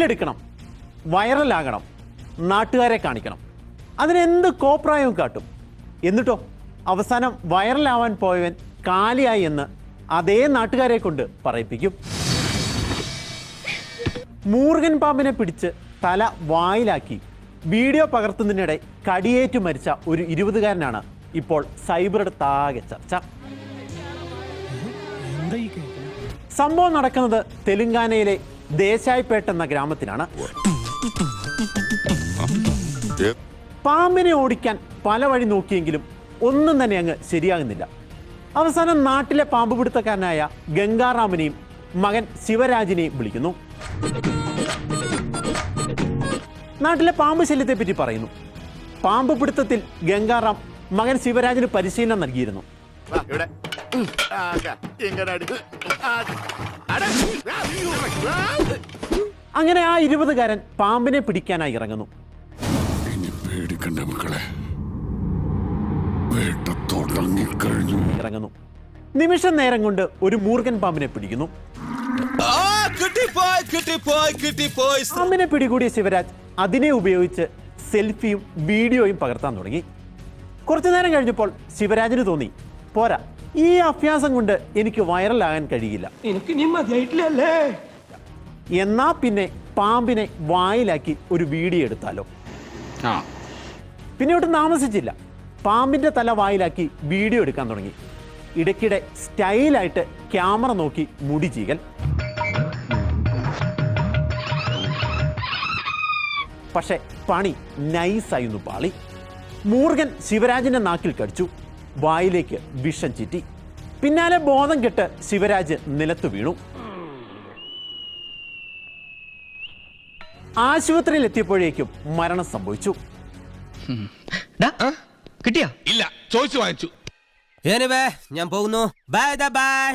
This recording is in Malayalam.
റീലെടുക്കണം, വൈറലാകണം, നാട്ടുകാരെ കാണിക്കണം, അതിനെന്ത് കോപ്രായവും കാട്ടും. എന്നിട്ടോ അവസാനം വൈറലാവാൻ പോയവൻ കാലിയായി എന്ന് അതേ നാട്ടുകാരെ കൊണ്ട് പറയിപ്പിക്കും. മൂർഖൻ പാമ്പിനെ പിടിച്ച് തല വായിലാക്കി വീഡിയോ പകർത്തുന്നതിനിടെ കടിയേറ്റു മരിച്ച ഒരു 20-കാരനാണ് ഇപ്പോൾ സൈബറിടത്താകെ ചർച്ച. സംഭവം നടക്കുന്നത് തെലുങ്കാനയിലെ ദേശായിപേട്ട് എന്ന ഗ്രാമത്തിലാണ്. പാമ്പിനെ ഓടിക്കാൻ പല വഴി നോക്കിയെങ്കിലും ഒന്നും തന്നെ അങ്ങ് ശരിയാകുന്നില്ല. അവസാനം നാട്ടിലെ പാമ്പ് പിടുത്തക്കാരനായ ഗംഗാറാമിനെയും മകൻ ശിവരാജിനെയും വിളിക്കുന്നു. നാട്ടിലെ പാമ്പ് ശല്യത്തെ പറ്റി പറയുന്നു. പാമ്പ് പിടുത്തത്തിൽ ഗംഗാറാം മകൻ ശിവരാജിന് പരിശീലനം നൽകിയിരുന്നു. അങ്ങനെ ആ 20-കാരൻ പാമ്പിനെ പിടിക്കാനായി ഇറങ്ങുന്നു. ഇറങ്ങുന്നു. നിമിഷം നേരം കൊണ്ട് ഒരു മൂർഖൻ പാമ്പിനെ പിടിക്കുന്നു. പാമ്പിനെ പിടികൂടിയ ശിവരാജ് അതിനെ ഉപയോഗിച്ച് സെൽഫിയും വീഡിയോയും പകർത്താൻ തുടങ്ങി. കുറച്ചു നേരം കഴിഞ്ഞപ്പോൾ ശിവരാജിന് തോന്നി, പോരാ, ഈ അഭ്യാസം കൊണ്ട് എനിക്ക് വൈറലാകാൻ കഴിയില്ല. എന്നാ പിന്നെ പാമ്പിനെ വായിലാക്കി ഒരു വീഡിയോ എടുത്താലോ. പിന്നെ ഒട്ടും താമസിച്ചില്ല, പാമ്പിന്റെ തല വായിലാക്കി വീഡിയോ എടുക്കാൻ തുടങ്ങി. ഇടയ്ക്കിടെ സ്റ്റൈലായിട്ട് ക്യാമറ നോക്കി മുടി ചീകൽ. പക്ഷെ പണി നൈസായി ഒന്ന് പാളി. മൂർഖൻ ശിവരാജിന്റെ നാക്കിൽ കടിച്ചു, വായിലേക്ക് വിഷം ചീറ്റി. പിന്നാലെ ബോധം കെട്ട് ശിവരാജ് നിലത്തു വീണു. ആശുപത്രിയിൽ എത്തിയപ്പോഴേക്കും മരണം സംഭവിച്ചു. കിട്ടിയാ? ഇല്ല, ചോദിച്ചു വാങ്ങിച്ചു. ഞാൻ പോകുന്നു. Bye bye.